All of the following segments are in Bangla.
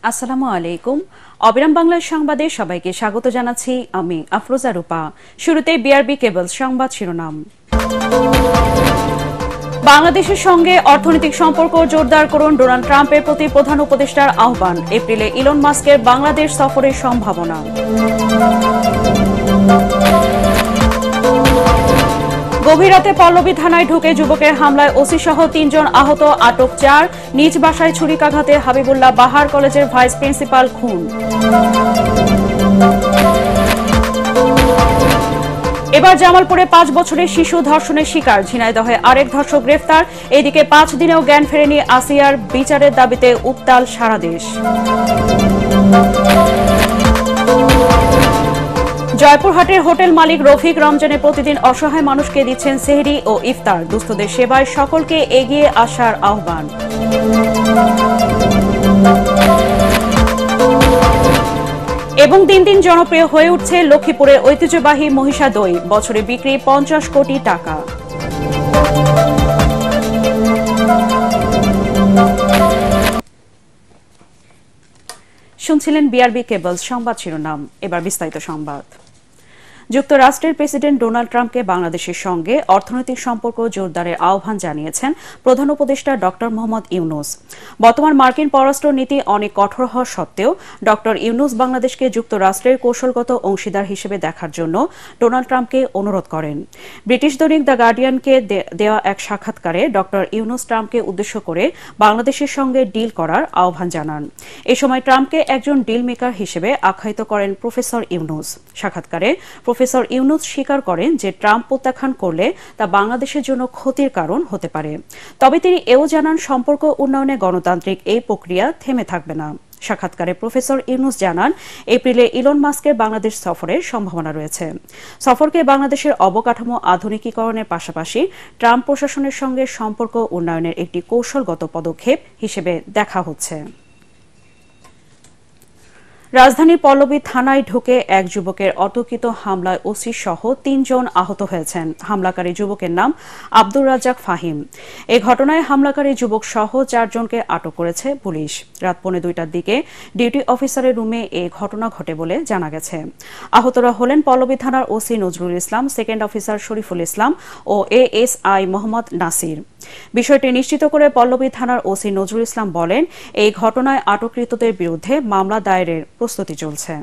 আসসালামু আলাইকুম। অবিরাম বাংলার সংবাদে সবাইকে স্বাগত জানাচ্ছি আমি আফরোজা রূপা। শুরুতে বিআরবি কেবলস সংবাদ শিরোনাম। বাংলাদেশের সঙ্গে অর্থনৈতিক সম্পর্ক জোরদার করুন, ডোনাল্ড ট্রাম্পের প্রতি প্রধান উপদেষ্টার আহ্বান। এপ্রিলে ইলন মাস্কের বাংলাদেশ সফরের সম্ভাবনা। গভীর রাতে পল্লবী থানায় ঢুকে যুবকের হামলায় ওসি সহ ৩ জন আহত, আটক ৪। নিজ বাসায় ছুরিকাঘাতে হাবিবুল্লাহ বাহার কলেজের ভাইস প্রিন্সিপাল খুন। এবার জামালপুরে ৫ বছরের শিশু ধর্ষণের শিকার, ঝিনাইদহে আরেক ধর্ষক গ্রেফতার। এদিকে ৫ দিনেও জ্ঞান ফেরেনি আসিয়ার, বিচারের দাবিতে উত্তাল সারা দেশ। জয়পুরহাটের হোটেল মালিক রফিক রমজানে প্রতিদিন অসহায় মানুষকে দিচ্ছেন সেহরি ও ইফতার। দুস্থদের সেবায় সকলকে এগিয়ে আসার আহ্বান। এবং দিন দিন জনপ্রিয় হয়ে উঠছে লক্ষ্মীপুরের ঐতিহ্যবাহী মহিষা দই, বছরে বিক্রি ৫০ কোটি টাকা। শুনছিলেন বিআরবি কেবলস সংবাদ শিরোনাম। এবার বিস্তারিত সংবাদ। যুক্তরাষ্ট্রের প্রেসিডেন্ট ডোনাল্ড ট্রাম্পকে বাংলাদেশের সঙ্গে অর্থনৈতিক সম্পর্ক জোরদারের আহ্বান জানিয়েছেন প্রধান উপদেষ্টা ডক্টর মোহাম্মদ ইউনূস। বর্তমান মার্কিন পররাষ্ট্র নীতি অনেক কঠোর হওয়া সত্ত্বেও ডক্টর ইউনূস বাংলাদেশকে যুক্তরাষ্ট্রের কৌশলগত অংশীদার হিসেবে দেখার জন্য ডোনাল্ড ট্রাম্পকে অনুরোধ করেন। ব্রিটিশ দৈনিক দ্য গার্ডিয়ানকে দেওয়া এক সাক্ষাৎকারে ডক্টর ইউনূস ট্রাম্পকে উদ্দেশ্য করে বাংলাদেশের সঙ্গে ডিল করার আহ্বান জানান। এ সময় ট্রাম্পকে একজন ডিল মেকার হিসেবে আখ্যায়িত করেন প্রফেসর ইউনূস। সাক্ষাৎকারে প্রফেসর ইউনূস স্বীকার করেন যে ট্রাম্প প্রত্যাখ্যান করলে তা বাংলাদেশের জন্য ক্ষতির কারণ হতে পারে। তবে তিনি এও জানান, সম্পর্ক উন্নয়নে গণতান্ত্রিক এই প্রক্রিয়া থেমে থাকবে না। সাক্ষাৎকারে প্রফেসর ইউনূস জানান, এপ্রিলে ইলন মাস্কের বাংলাদেশ সফরের সম্ভাবনা রয়েছে। সফরকে বাংলাদেশের অবকাঠামো আধুনিকীকরণের পাশাপাশি ট্রাম্প প্রশাসনের সঙ্গে সম্পর্ক উন্নয়নের একটি কৌশলগত পদক্ষেপ হিসেবে দেখা হচ্ছে। রাজধানীর পল্লবী থানায় ঢুকে এক যুবকের অতর্কিত হামলায় ওসি সহ ৩ জন আহত হয়েছেন। হামলাকারী যুবকের নাম আব্দুর রাজ্জাক ফাহিম। এ ঘটনায় হামলাকারী যুবক সহ ৪ জনকে আটক করেছে পুলিশ। রাত ২:৩০টার দিকে ডিউটি অফিসারের রুমে এ ঘটনা ঘটে বলে জানা গেছে। আহতরা হলেন পল্লবী থানার OC Nazrul Islam, second officer Shariful Islam ও এএসআই মোহাম্মদ নাসির। বিষয়টি নিশ্চিত করে পল্লবী থানার ওসি নজরুল ইসলাম বলেন, এই ঘটনায় আটককৃতদের বিরুদ্ধে মামলা দায়েরের প্রস্তুতি চলছে।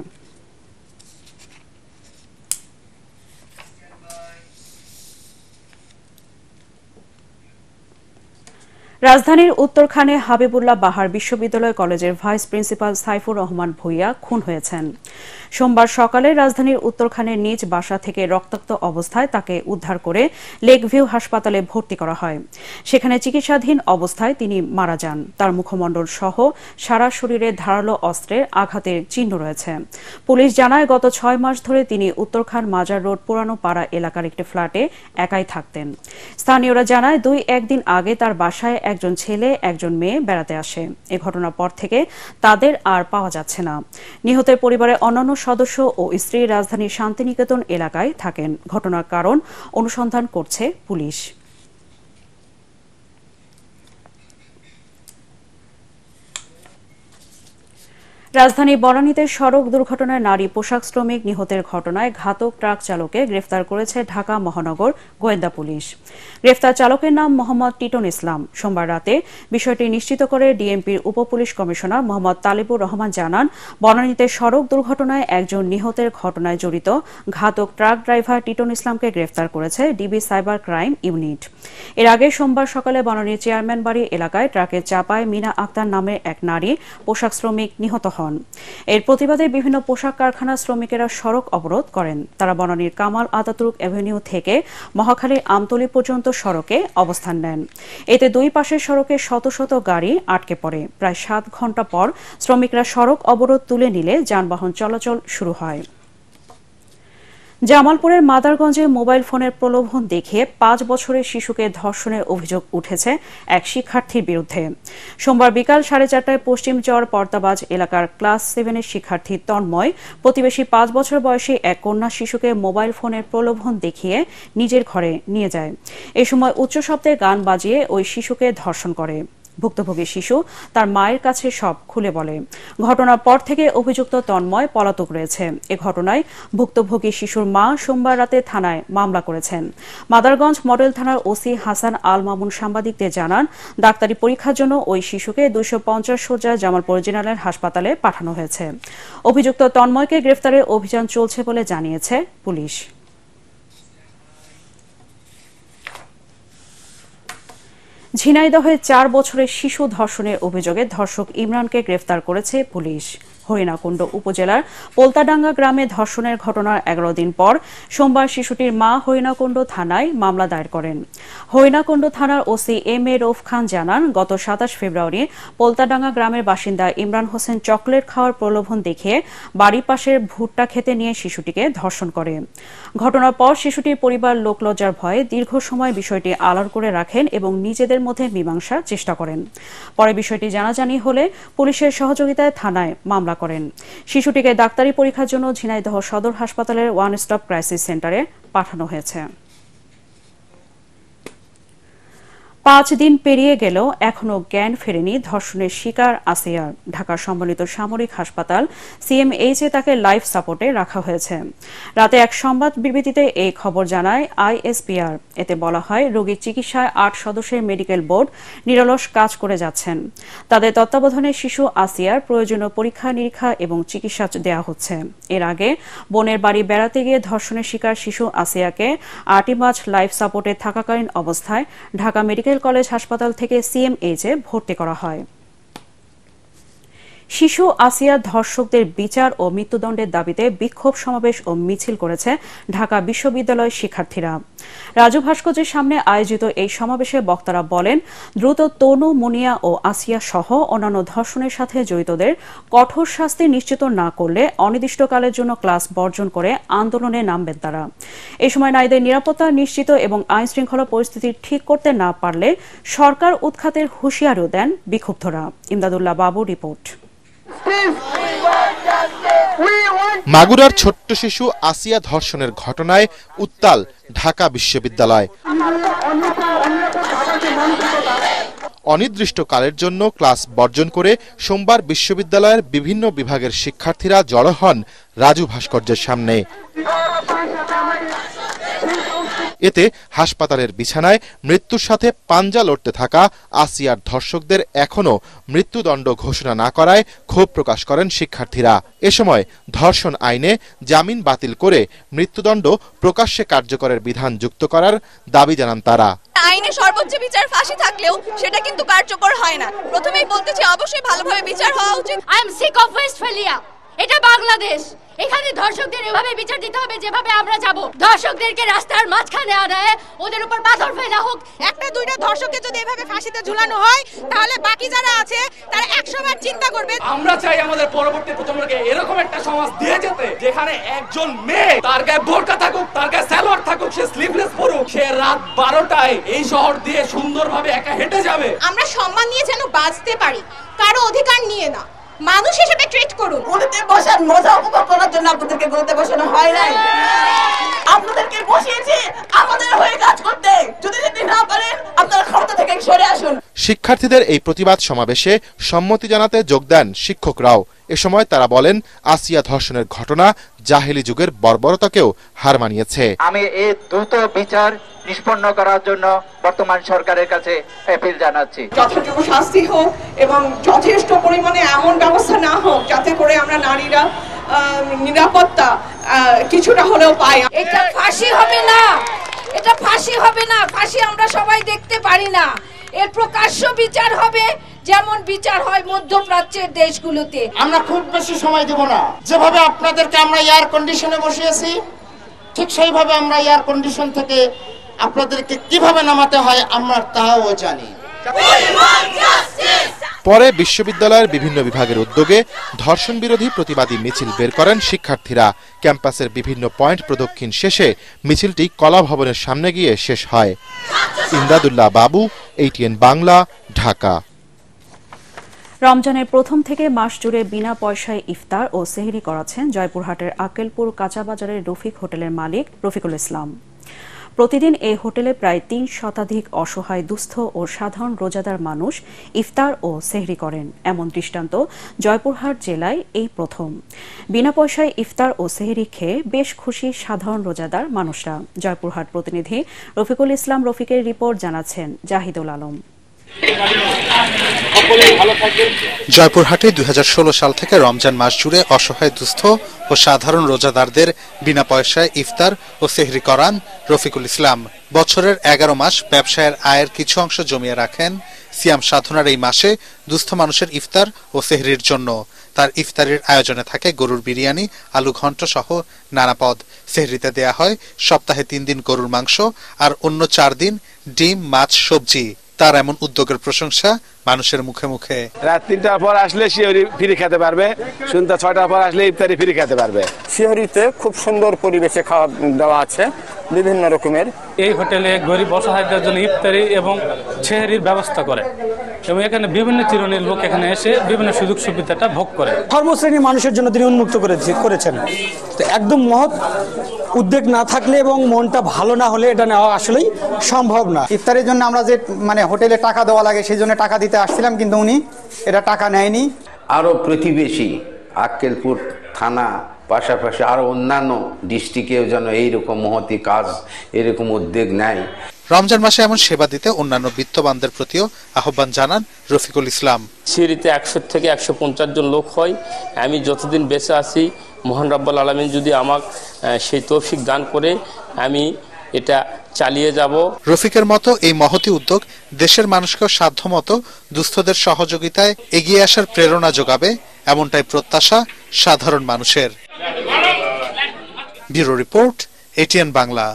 রাজধানীর উত্তরখানে হাবিবুল্লাহ বাহার বিশ্ববিদ্যালয় কলেজের ভাইস প্রিন্সিপাল সাইফুর রহমান ভূঁইয়া খুন হয়েছেন। সোমবার সকালে রাজধানীর উত্তরখানের নিজ বাসা থেকে রক্তাক্ত অবস্থায় তাকে উদ্ধার করে লেকভিউ হাসপাতালে ভর্তি করা হয়। সেখানে চিকিৎসাধীন অবস্থায় তিনি মারা যান। তার মুখমণ্ডল সহ সারা শরীরে ধারালো অস্ত্রের আঘাতের চিহ্ন রয়েছে। পুলিশ জানায়, গত ৬ মাস ধরে তিনি উত্তরখান মাজার রোড পুরানো পাড়া এলাকার একটি ফ্ল্যাটে একাই থাকতেন। স্থানীয়রা জানায়, ২-১ দিন আগে তার বাসায় একজন ছেলে একজন মেয়ে বেড়াতে আসে। এ ঘটনার পর থেকে তাদের আর পাওয়া যাচ্ছে না। নিহতের পরিবারের অন্যান্য সদস্য ও স্ত্রী রাজধানীর শান্তিনিকেতন এলাকায় থাকেন। ঘটনার কারণ অনুসন্ধান করছে পুলিশ। রাজধানী বনানীতে সড়ক দুর্ঘটনায় নারী পোশাক শ্রমিক নিহতের ঘটনায় ঘাতক ট্রাক চালককে গ্রেফতার করেছে ঢাকা মহানগর গোয়েন্দা পুলিশ। গ্রেফতার চালকের নাম মোহাম্মদ টিটন ইসলাম। সোমবার রাতে বিষয়টি নিশ্চিত করে ডিএমপির উপপুলিশ কমিশনার মোহাম্মদ তালিবুর রহমান জানান, বনানীতে সড়ক দুর্ঘটনায় একজন নিহতের ঘটনায় জড়িত ঘাতক ট্রাক ড্রাইভার টিটন ইসলামকে গ্রেফতার করেছে ডিবি সাইবার ক্রাইম ইউনিট। এর আগে সোমবার সকালে বনানীর চেয়ারম্যান বাড়ি এলাকায় ট্রাকের চাপায় মিনা আক্তার নামের এক নারী পোশাক শ্রমিক নিহত হন। এর প্রতিবাদে বিভিন্ন পোশাক কারখানার শ্রমিকেরা সড়ক অবরোধ করেন। তারা বনানীর কামাল আতাতুর্ক অ্যাভিনিউ থেকে মহাখালীর আমতলী পর্যন্ত সড়কে অবস্থান নেন। এতে দুই পাশের সড়কে শত শত গাড়ি আটকে পড়ে। প্রায় ৭ ঘণ্টা পর শ্রমিকরা সড়ক অবরোধ তুলে নিলে যানবাহন চলাচল শুরু হয়। জামালপুরের মাদারগঞ্জে মোবাইল ফোনের প্রলোভন দেখিয়ে ৫ বছরের শিশুকে ধর্ষণের অভিযোগ উঠেছে এক শিক্ষার্থীর বিরুদ্ধে। সোমবার বিকাল ৪:৩০টায় পশ্চিম চর পর্তাবাজ এলাকার ক্লাস 7-এর শিক্ষার্থী তন্ময় প্রতিবেশী ৫ বছর বয়সী এক কন্যা শিশুকে মোবাইল ফোনের প্রলোভন দেখিয়ে নিজের ঘরে নিয়ে যায়। এ সময় উচ্চ শব্দে গান বাজিয়ে ওই শিশুকে ধর্ষণ করে। ভুক্তভোগী শিশু তার মায়ের কাছে সব খুলে বলে। ঘটনার পর থেকে অভিযুক্ত তন্ময় পলাতক রয়েছে। এ ঘটনায় ভুক্তভোগী শিশুর মা সোমবার রাতে থানায় মামলা করেছেন। মাদারগঞ্জ মডেল থানার ওসি হাসান আল মামুন সাংবাদিকদের জানান, ডাক্তারি পরীক্ষার জন্য ওই শিশুকে 250 শয্যা জামালপুর জেনারেল হাসপাতালে পাঠানো হয়েছে। অভিযুক্ত তন্ময়কে গ্রেফতারের অভিযান চলছে বলে জানিয়েছে পুলিশ। ঝিনাইদহে 4 বছরের শিশু ধর্ষণের অভিযোগে ধর্ষক ইমরানকে গ্রেফতার করেছে পুলিশ। হরিণাকুণ্ড উপজেলার পোলতাডাঙ্গা গ্রামে ধর্ষণের ঘটনার 11 দিন পর সোমবার শিশুটির মা হরিণাকুণ্ড থানায় মামলা দায়ের করেন। হরিণাকুণ্ড থানার ওসি এম এ রৌফ খান জানান, গত 27 ফেব্রুয়ারি পোলতাডাঙ্গা গ্রামের বাসিন্দা ইমরান হোসেন চকলেট খাওয়ার প্রলোভন দেখিয়ে বাড়ির পাশের ভুট্টা খেতে নিয়ে শিশুটিকে ধর্ষণ করে। ঘটনার পর শিশুটির পরিবার লোকলজ্জার ভয়ে দীর্ঘ সময় বিষয়টি আড়াল করে রাখেন এবং নিজেদের মধ্যে মীমাংসার চেষ্টা করেন। পরে বিষয়টি জানাজানি হলে পুলিশের সহযোগিতায় থানায় মামলা করেন। শিশুটিকে ডাক্তারি পরীক্ষার জন্য ঝিনাইদহ সদর হাসপাতালের ওয়ান স্টপ ক্রাইসিস সেন্টারে পাঠানো হয়েছে। 5 দিন পেরিয়ে গেলেও এখনও জ্ঞান ফেরেনি ধর্ষণের শিকার আসিয়ার। ঢাকা সম্মিলিত সামরিক হাসপাতাল সিএমএইচে তাকে লাইফ সাপোর্টে রাখা হয়েছে। রাতে এক সংবাদ বিবৃতিতে এই খবর জানায় আইএসপিআর। এতে বলা হয়, রোগীর চিকিৎসায় 8 সদস্যের মেডিকেল বোর্ড নিরলস কাজ করে যাচ্ছেন। তাদের তত্ত্বাবধানে শিশু আসিয়ার প্রয়োজনীয় পরীক্ষা নিরীক্ষা এবং চিকিৎসা দেওয়া হচ্ছে। এর আগে বোনের বাড়ি বেড়াতে গিয়ে ধর্ষণের শিকার শিশু আসিয়াকে 8 মার্চ লাইফ সাপোর্টে থাকাকালীন অবস্থায় ঢাকা মেডিকেল কলেজ হাসপাতাল থেকে সিএমএইচে ভর্তি করা হয়। শিশু আসিয়ার ধর্ষকদের বিচার ও মৃত্যুদণ্ডের দাবিতে বিক্ষোভ সমাবেশ ও মিছিল করেছে ঢাকা বিশ্ববিদ্যালয়ের শিক্ষার্থীরা। রাজু ভাস্কর্যের সামনে আয়োজিত এই সমাবেশে বক্তারা বলেন, দ্রুত তনু, মুনিয়া ও আসিয়া সহ অন্যান্য ধর্ষণের সাথে জড়িতদের কঠোর শাস্তি নিশ্চিত না করলে অনির্দিষ্টকালের জন্য ক্লাস বর্জন করে আন্দোলনে নামবেন তারা। এই সময় নারীদের নিরাপত্তা নিশ্চিত এবং আইনশৃঙ্খলা পরিস্থিতি ঠিক করতে না পারলে সরকার উৎখাতের হুঁশিয়ারিও দেন বিক্ষুব্ধরা। ইমদাদুল্লাহ বাবু রিপোর্ট। মাগুরার ছোট্ট শিশু আসিয়া ধর্ষণের ঘটনায় উত্তাল ঢাকা বিশ্ববিদ্যালয়। অনির্দিষ্টকালের জন্য ক্লাস বর্জন করে সোমবার বিশ্ববিদ্যালয়ের বিভিন্ন বিভাগের শিক্ষার্থীরা জড়ো হন রাজু ভাস্কর্যের সামনে। এতে হাসপাতালের বিছানায় মৃত্যুর সাথে পাঞ্জা লড়তে থাকা আসিয়ার ধর্ষকদের এখনও মৃত্যুদণ্ড ঘোষণা না করায় ক্ষোভ প্রকাশ করেন শিক্ষার্থীরা। এ সময় ধর্ষণ আইনে জামিন বাতিল করে মৃত্যুদণ্ড প্রকাশ্যে কার্যকরের বিধান যুক্ত করার দাবি জানান তারা। আইনে সর্বোচ্চ বিচার ফাঁসি থাকলেও সেটা কিন্তু কার্যকর হয় না। প্রথমেই বলতে চাই, অবশ্যই ভালোভাবে বিচার হওয়া উচিত। I am sick of Westphalia. এটা বাংলাদেশ। এখানে ধর্ষকদের এভাবে বিচার দিতে হবে যেভাবে আমরা যাব। ধর্ষকদেরকে রাস্তার মাঝখানে আনায় ওদের উপর পাথর ফেলা হোক। একটা দুইটা ধর্ষককে যদি এভাবে ফাঁসিতে ঝুলানো হয়, তাহলে বাকি যারা আছে তারা 100 বার চিন্তা করবে। আমরা চাই আমাদের পরবর্তী প্রজন্মকে এরকম একটা সমাজ দিয়ে যেতে, যেখানে একজন মেয়ে তার গায়ে বোরকা থাকুক, তার গায়ে সালোয়ার থাকুক, সে স্লিভলেস পরুক, সে রাত 12টায় এই শহর দিয়ে সুন্দরভাবে একা হেঁটে যাবে। আমরা সম্মান নিয়ে যেন বাঁচতে পারি, কারো অধিকার নিয়ে না। মানুষ হিসেবে ট্রিট করুন। গলিতে বসার মজা উপভোগ করার জন্য আপনাদেরকে গলিতে বসানো হয় নাই। আপনাদেরকে বসিয়েছি আমাদের হয়ে কাজ করতে। যদি না পারেন আপনারা ক্ষমতা থেকে সরে আসুন। শিক্ষার্থীদের এই প্রতিবাদ সমাবেশে সম্মতি জানাতে যোগ দেন শিক্ষকরাও। এ সময় তারা বলেন, আসিয়া ধর্ষণের ঘটনা জাহেলি যুগের বর্বরতাকেও হার মানিয়েছে। আমি এই দ্রুত বিচার নিষ্পন্ন করার জন্য বর্তমান সরকারের কাছে আপিল জানাচ্ছি। যথাযথ শাস্তি হোক এবং যথেষ্ট পরিমাণে এমন ব্যবস্থা না হোক যাতে করে আমরা নারীরা নিরাপত্তা কিছুটা হলেও পাই। এটা ফাঁসি হবে না, এটা ফাঁসি হবে না। ফাঁসি আমরা সবাই দেখতে পারি না। এর প্রকাশ্য বিচার হবে, যেমন বিচার হয় মধ্যপ্রাচ্যের দেশগুলোতে। আমরা খুব বেশি সময় দেব না। যেভাবে আপনাদেরকে আমরা এয়ার কন্ডিশনে বসিয়েছি, ঠিক সেইভাবে আমরা এয়ার কন্ডিশন থেকে আপনাদেরকে কিভাবে নামাতে হয় আমরা তাও জানি। পরে বিশ্ববিদ্যালয়ের বিভিন্ন বিভাগের উদ্যোগে ধর্ষণ বিরোধী প্রতিবাদী মিছিল বের করেন শিক্ষার্থীরা। ক্যাম্পাসের বিভিন্ন পয়েন্ট প্রদক্ষিণ শেষে মিছিলটি কলা ভবনের সামনে গিয়ে শেষ হয়। ইমদাদুল্লাহ বাবু, ATN বাংলা, ঢাকা। রমজানের প্রথম থেকে মাস জুড়ে বিনা পয়সায় ইফতার ও সেহরি করাচ্ছেন জয়পুরহাটের আক্কেলপুর কাঁচা বাজারের রফিক হোটেলের মালিক রফিকুল ইসলাম। প্রতিদিন এই হোটেলে প্রায় ৩ শতাধিক অসহায় দুস্থ ও সাধারণ রোজাদার মানুষ ইফতার ও সেহরি করেন। এমন দৃষ্টান্ত জয়পুরহাট জেলায় এই প্রথম। বিনা পয়সায় ইফতার ও সেহরি খেয়ে বেশ খুশি সাধারণ রোজাদার মানুষরা। জয়পুরহাট প্রতিনিধি রফিকুল ইসলাম রফিকের রিপোর্ট, জানাচ্ছেন জাহিদুল আলম। জয়পুরহাটে ২০১৬ সাল থেকে রমজান মাস জুড়ে অসহায় দুস্থ ও সাধারণ রোজাদারদের বিনা পয়সায় ইফতার ও সেহরি করান রফিকুল ইসলাম। বছরের ১১ মাস ব্যবসায়ের আয়ের কিছু অংশ জমিয়ে রাখেন সিয়াম সাধনার এই মাসে দুস্থ মানুষের ইফতার ও সেহরির জন্য। তার ইফতারের আয়োজনে থাকে গরুর বিরিয়ানি, আলু ঘন্ট সহ নানা পদ। সেহরিতে দেয়া হয় সপ্তাহে ৩ দিন গরুর মাংস আর অন্য ৪ দিন ডিম, মাছ, সবজি। তার এমন উদ্যোগের প্রশংসা মানুষের মুখে মুখে। রাত ৩টার পর আসলে সিহরি ফ্রি খেতে পারবে, সন্ধ্যা ৬টার পর আসলে ইফতারি ফ্রি খেতে পারবে। সিহরিতে খুব সুন্দর পরিবেশে খাওয়া দাওয়া আছে বিভিন্ন রকমের। এই হোটেলে গরিব অসহায়দের জন্য ইফতারি এবং সেহরির ব্যবস্থা করে এবং এখানে বিভিন্ন চিরণীর লোক এখানে এসে বিভিন্ন সুযোগ সুবিধাটা ভোগ করে। সর্বশ্রেণীর মানুষের জন্য তিনি উন্মুক্ত করেছেন। তো একদম মহৎ উদ্যোগ না থাকলে এবং মনটা ভালো না হলে এটা নেওয়া আসলেই সম্ভব না। ইফতারের জন্য আমরা যে হোটেলে টাকা দেওয়া লাগে সেই জন্য টাকা দিতে আসছিলাম, কিন্তু উনি এটা টাকা নেয়নি। আরো প্রতিবেশী আক্কেলপুর থানা পাশাপাশি আরো অন্যান্য ডিস্ট্রিক্টেও যেন এইরকম মহতি কাজ, এরকম উদ্যোগ নেয়। রমজান মাসে এমন সেবা দিতে অন্যান্য বিত্তবানদের প্রতিও আহ্বান জানান রফিকুল ইসলাম। সিহরিতে ১০০ থেকে ১৫০ জন লোক হয়। আমি যতদিন বেঁচে আছি, মহান রব্বুল আলামিন যদি আমাকে সেই তৌফিক দান করে, আমি এটা চালিয়ে যাব। রফিকের মতো এই মহতি উদ্যোগ দেশের মানুষকেও সাধ্যমতো দুস্থদের সহযোগিতায় এগিয়ে আসার প্রেরণা যোগাবে, এমনটাই প্রত্যাশা সাধারণ মানুষের। Bureau report, ATN Bangla.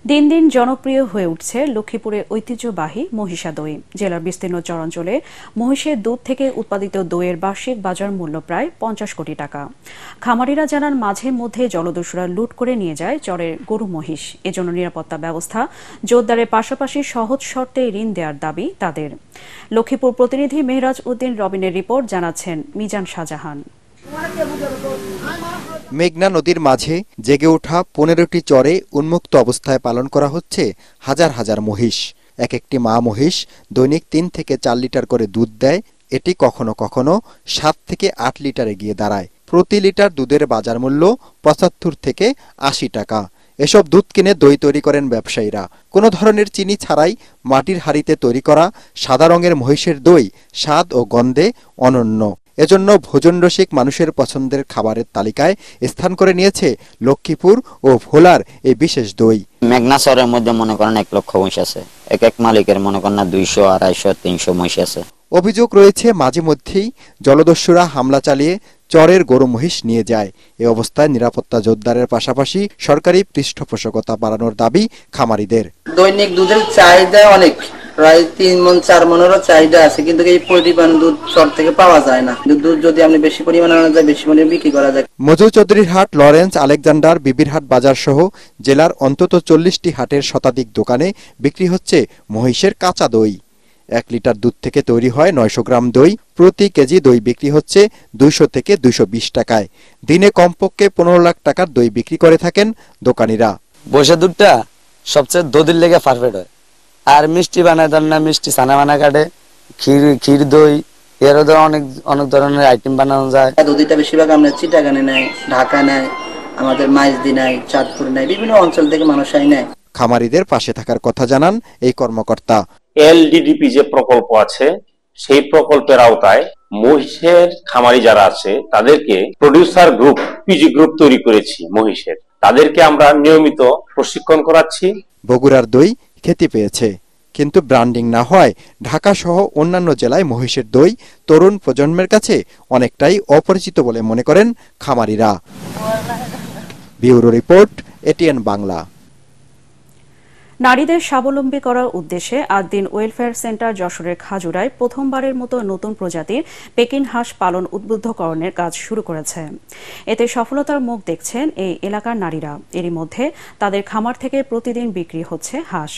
দিন দিন জনপ্রিয় হয়ে উঠছে লক্ষ্মীপুরের ঐতিহ্যবাহী মহিষা দই। জেলার বিস্তীর্ণ চরাঞ্চলে মহিষের দুধ থেকে উৎপাদিত দইয়ের বার্ষিক বাজার মূল্য প্রায় ৫০ কোটি টাকা। খামারিরা জানান, মাঝে মধ্যে জলদস্যুরা লুট করে নিয়ে যায় চরের গরু মহিষ। এজন্য নিরাপত্তা ব্যবস্থা জোরদারের পাশাপাশি সহজ শর্তে ঋণ দেওয়ার দাবি তাদের। লক্ষ্মীপুর প্রতিনিধি মেহরাজ উদ্দিন রবিনের রিপোর্ট, জানাচ্ছেন মিজান শাহজাহান। মেঘনা নদীর মাঝে জেগে ওঠা ১৫টি চরে উন্মুক্ত অবস্থায় পালন করা হচ্ছে হাজার হাজার মহিষ। এক একটি মা মহিষ দৈনিক ৩ থেকে ৪ লিটার করে দুধ দেয়। এটি কখনো কখনো ৭ থেকে ৮ লিটারে গিয়ে দাঁড়ায়। প্রতি লিটার দুধের বাজার মূল্য ৭৫ থেকে ৮০ টাকা। এসব দুধ কিনে দই তৈরি করেন ব্যবসায়ীরা। কোনো ধরনের চিনি ছাড়াই মাটির হাঁড়িতে তৈরি করা সাদা রঙের মহিষের দই স্বাদ ও গন্ধে অনন্য। এজন্য ভোজনরসিক মানুষের পছন্দের খাবারের তালিকায় স্থান করে নিয়েছে লক্ষ্মীপুর ও ভোলার এই বিশেষ দই। মেঘনা শহরের মধ্যে মনে করেন ১ লক্ষ মহিষ আছে। এক এক মালিকের মনে করেন ২০০, ২৫০, ৩০০ মহিষ আছে। অভিযোগ রয়েছে মাঝে মধ্যেই জলদস্যুরা হামলা চালিয়ে চরের গরু মহিষ নিয়ে যায়। এ অবস্থায় নিরাপত্তা জোরদারের পাশাপাশি সরকারি পৃষ্ঠপোষকতা বাড়ানোর দাবি খামারিদের। দৈনিক দুধের চাহিদা অনেক, প্রায় ৩ মণ ৪ মণেরও চাহিদা আছে, কিন্তু এই পরিমাণ দুধ চর থেকে পাওয়া যায় না। দুধ যদি আপনি বেশি পরিমাণে আনা যায়, বেশি পরিমাণে বিক্রি করা যায়। মজু চৌধুরীর হাট, লরেন্স, আলেকজান্ডার, বিবিরহাট বাজার সহ জেলার অন্তত ৪০টি হাটের শতাধিক দোকানে বিক্রি হচ্ছে মহিষের কাঁচা দই। ১ লিটার দুধ থেকে তৈরি হয় ৯০০ গ্রাম দই। প্রতি কেজি দই বিক্রি হচ্ছে ২০০ থেকে ২২০ টাকায়। দিনে কমপক্ষে ১৫ লাখ টাকার দই বিক্রি করে থাকেন দোকানিরা। বসে দুধটা সবচেয়ে দধির লেগে পারফেক্ট হয়। আর মিষ্টি বানায় দেন না, মিষ্টি ছানা বানা কাটে, ক্ষীর দই, এরও অনেক ধরনের আইটেম বানানো যায়। দধিটা বেশিরভাগ আমরা চিটাগানে নেয়, ঢাকা নেয়, আমাদের মাইজদি নেয়, চাঁদপুর নেয়, বিভিন্ন অঞ্চল থেকে মানুষ নেয়। খামারিদের পাশে থাকার কথা জানান এই কর্মকর্তা। এলডিডিপি যে প্রকল্প আছে, সেই প্রকল্পের আওতায় মহিষের খামারি যারা আছে তাদেরকে প্রডিউসার গ্রুপ, পিজি গ্রুপ তৈরি করেছি মহিষের। তাদেরকে আমরা নিয়মিত প্রশিক্ষণ করাচ্ছি। বগুড়ার দই খ্যাতি পেয়েছে, কিন্তু ব্র্যান্ডিং না হয় ঢাকা সহ অন্যান্য জেলায় মহিষের দই তরুণ প্রজন্মের কাছে অনেকটাই অপরিচিত বলে মনে করেন খামারিরা। Bureau report, ATN Bangla. নারীদের স্বাবলম্বী করার উদ্দেশ্যে আদ্দিন ওয়েলফেয়ার সেন্টার যশোরের খাজুরায় প্রথমবারের মতো নতুন প্রজাতির পেকিন হাঁস পালন উদ্বুদ্ধকরণের কাজ শুরু করেছে। এতে সফলতার মুখ দেখছেন এই এলাকার নারীরা। এরই মধ্যে তাদের খামার থেকে প্রতিদিন বিক্রি হচ্ছে হাঁস।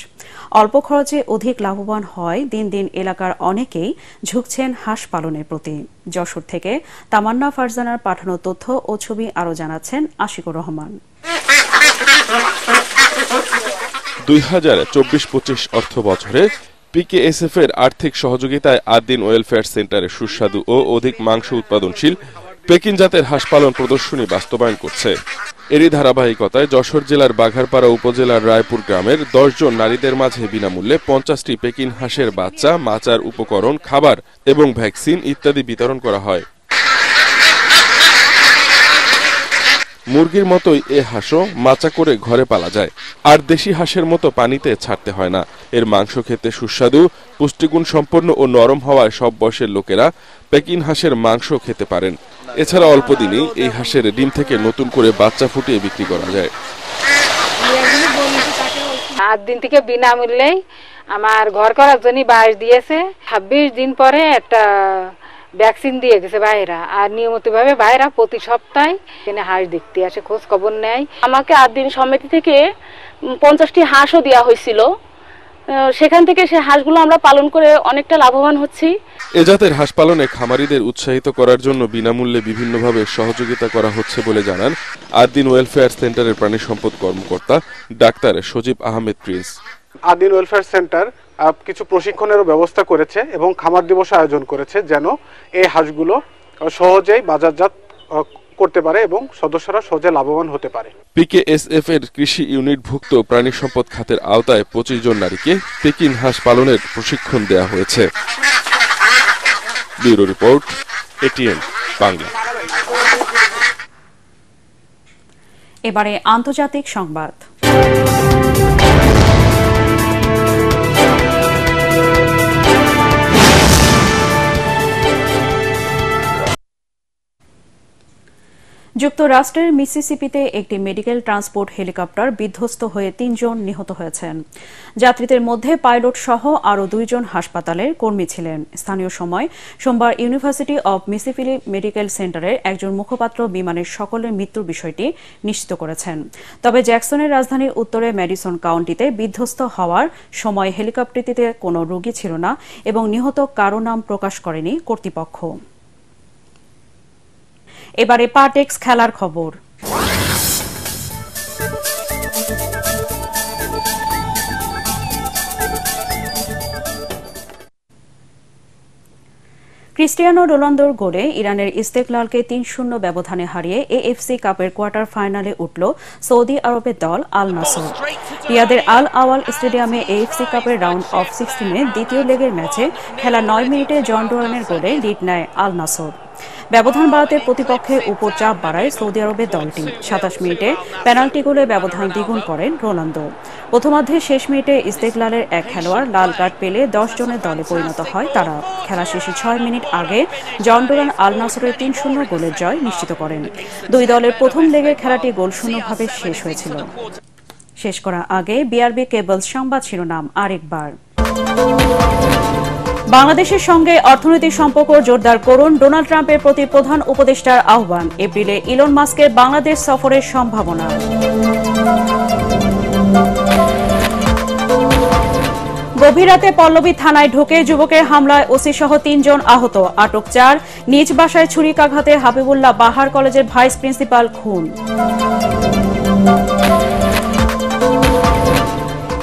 অল্প খরচে অধিক লাভবান হয় দিন দিন এলাকার অনেকেই ঝুঁকছেন হাঁস পালনের প্রতি। যশোর থেকে তামান্না ফারজানার পাঠানো তথ্য ও ছবি আরও জানাচ্ছেন আশিকুর রহমান। 2024-25 অর্থ বছরে পিকেএসএফ এর আর্থিক সহযোগিতায় আদ্দিন ওয়েলফেয়ার সেন্টারে সুস্বাদু ও অধিক মাংস উৎপাদনশীল পেকিন জাতের হাঁস পালন প্রদর্শনী বাস্তবায়ন করছে। এরই ধারাবাহিকতায় যশোর জেলার বাঘারপাড়া উপজেলার রায়পুর গ্রামের 10 জন নারীদের মাঝে বিনামূল্যে 50টি পেকিন হাঁসের বাচ্চা, মাচার উপকরণ, খাবার এবং ভ্যাকসিন ইত্যাদি বিতরণ করা হয়। মুরগির মতোই এ হাঁসও মাচা করে ঘরে পালা যায়, আর দেশি হাঁসের মতো পানিতে ছাড়তে হয় না। এর মাংস খেতে সুস্বাদু, পুষ্টিগুণ সম্পন্ন ও নরম হওয়ায় সব বয়সের লোকেরা পেকিন হাঁসের মাংস খেতে পারেন। এছাড়া অল্প দিনেই এই হাঁসের ডিম থেকে নতুন করে বাচ্চা ফুটিয়ে বিক্রি করা যায়। 8 দিন থেকে বিনামূল্যে আমার ঘর করার জন্য বাঁশ দিয়েছে। 26 দিন পরে একটা ভ্যাকসিন দিয়ে গেছে ভাইরা, আর নিয়মিতভাবে ভাইরা প্রতি সপ্তাহে এখানে হাঁস দেখতে আসে, খোঁজ খবর নেয়। আমাকে আদ্দিন সমিতি থেকে 50টি হাঁসও দেওয়া হয়েছিল। সেখান থেকে সে হাঁসগুলো আমরা পালন করে অনেকটা লাভবান হচ্ছি। এ জাতের হাঁস পালনে খামারিদের উৎসাহিত করার জন্য বিনামূল্যে বিভিন্নভাবে সহযোগিতা করা হচ্ছে বলে জানান আদ্দিন ওয়েলফেয়ার সেন্টারের প্রাণী সম্পদ কর্মকর্তা doctor Sajib Ahmed Prince. Ad-din welfare centre কিছু প্রশিক্ষণেরও ব্যবস্থা করেছে এবং খামার দিবস আয়োজন করেছে, যেন এই হাঁসগুলো সহজেই বাজারজাত করতে পারে এবং সদস্যরা সহজে লাভবান হতে পারে। পিকেএসএফ এর কৃষি ইউনিটভুক্ত প্রাণী সম্পদ খাতের আওতায় 25 জন নারীকে পেকিন হাঁস পালনের প্রশিক্ষণ দেওয়া হয়েছে। Bureau report, ATN Bangla. এবারে আন্তর্জাতিক সংবাদ। যুক্তরাষ্ট্রের মিসিসিপিতে একটি মেডিকেল ট্রান্সপোর্ট হেলিকপ্টার বিধ্বস্ত হয়ে 3 জন নিহত হয়েছেন। যাত্রীদের মধ্যে পাইলট সহ আরও 2 জন হাসপাতালের কর্মী ছিলেন। স্থানীয় সময় সোমবার ইউনিভার্সিটি অব মিসিসিপি মেডিকেল সেন্টারের একজন মুখপাত্র বিমানের সকলের মৃত্যুর বিষয়টি নিশ্চিত করেছেন। তবে জ্যাকসনের রাজধানীর উত্তরে ম্যাডিসন কাউন্টিতে বিধ্বস্ত হওয়ার সময় হেলিকপ্টারটিতে কোনো রোগী ছিল না এবং নিহত কারো নাম প্রকাশ করেনি কর্তৃপক্ষ। এবারে পার্টেক্স খেলার খবর। ক্রিস্টিয়ানো রোনালদোর গোলে ইরানের ইস্তেকলালকে 3-0 ব্যবধানে হারিয়ে এএফসি কাপের কোয়ার্টার ফাইনালে উঠল সৌদি আরবের দল আল নাসর। রিয়াদের আল আওয়াল স্টেডিয়ামে এএফসি কাপের রাউন্ড অফ 16 দ্বিতীয় লেগের ম্যাচে খেলা 9 মিনিটে জন ডোরানের গোলে লিড নেয় আল নাসর। ব্যবধান বাড়াতে প্রতিপক্ষের উপর চাপ বাড়ায় সৌদি আরবের দলটি। 27 মিনিটে পেনাল্টি গোলে ব্যবধান দ্বিগুণ করেন রোনালদো। প্রথমার্ধে শেষ মিনিটে ইস্তেকলালের এক খেলোয়াড় লাল কার্ড পেলে 10 জনের দলে পরিণত হয় তারা। খেলা শেষে 6 মিনিট আগে জন ডোরান আল নাসরের 3-0 গোলের জয় নিশ্চিত করেন। দুই দলের প্রথম লেগের খেলাটি গোলশূন্যভাবে শেষ হয়েছিল। শেষ করার আগে বিআরবি কেবলস সংবাদ শিরোনাম আরেকবার। বাংলাদেশের সঙ্গে অর্থনৈতিক সম্পর্ক জোরদার করুন, ডোনাল্ড ট্রাম্পের প্রতি প্রধান উপদেষ্টার আহ্বান। এপ্রিলে ইলন মাস্কের বাংলাদেশ সফরের সম্ভাবনা। গভীর রাতে পল্লবী থানায় ঢুকে যুবকের হামলায় ওসি সহ 3 জন আহত, আটক 4। নিজ বাসায় ছুরিকাঘাতে হাবিবুল্লাহ বাহার কলেজের ভাইস প্রিন্সিপাল খুন।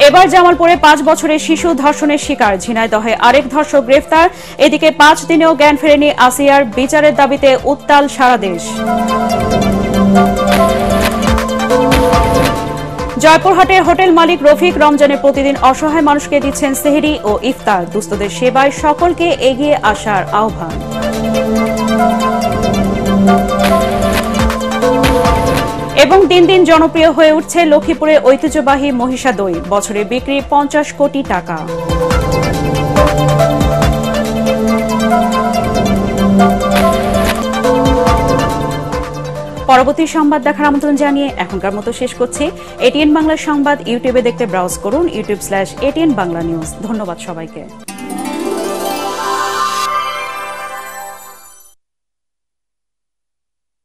এবার জামালপুরে 5 বছরের শিশু ধর্ষণের শিকার, ঝিনাইদহে আরেক ধর্ষক গ্রেফতার। এদিকে 5 দিনেও জ্ঞান ফেরেনি আসিয়ার, বিচারের দাবিতে উত্তাল সারা দেশ। জয়পুরহাটের হোটেল মালিক রফিক রমজানে প্রতিদিন অসহায় মানুষকে দিচ্ছেন সেহরি ও ইফতার। দুস্থদের সেবায় সকলকে এগিয়ে আসার আহ্বান। এবং দিন দিন জনপ্রিয় হয়ে উঠছে লক্ষ্মীপুরের ঐতিহ্যবাহী মহিষা দই, বছরে বিক্রি 50 কোটি টাকা। পরবর্তী সংবাদ দেখার আমন্ত্রণ জানিয়ে এখনকার মতো শেষ করছি। এটিএন বাংলা সংবাদ ইউটিউবে দেখতে ব্রাউজ করুন youtube/ATN Bangla News। ধন্যবাদ সবাইকে।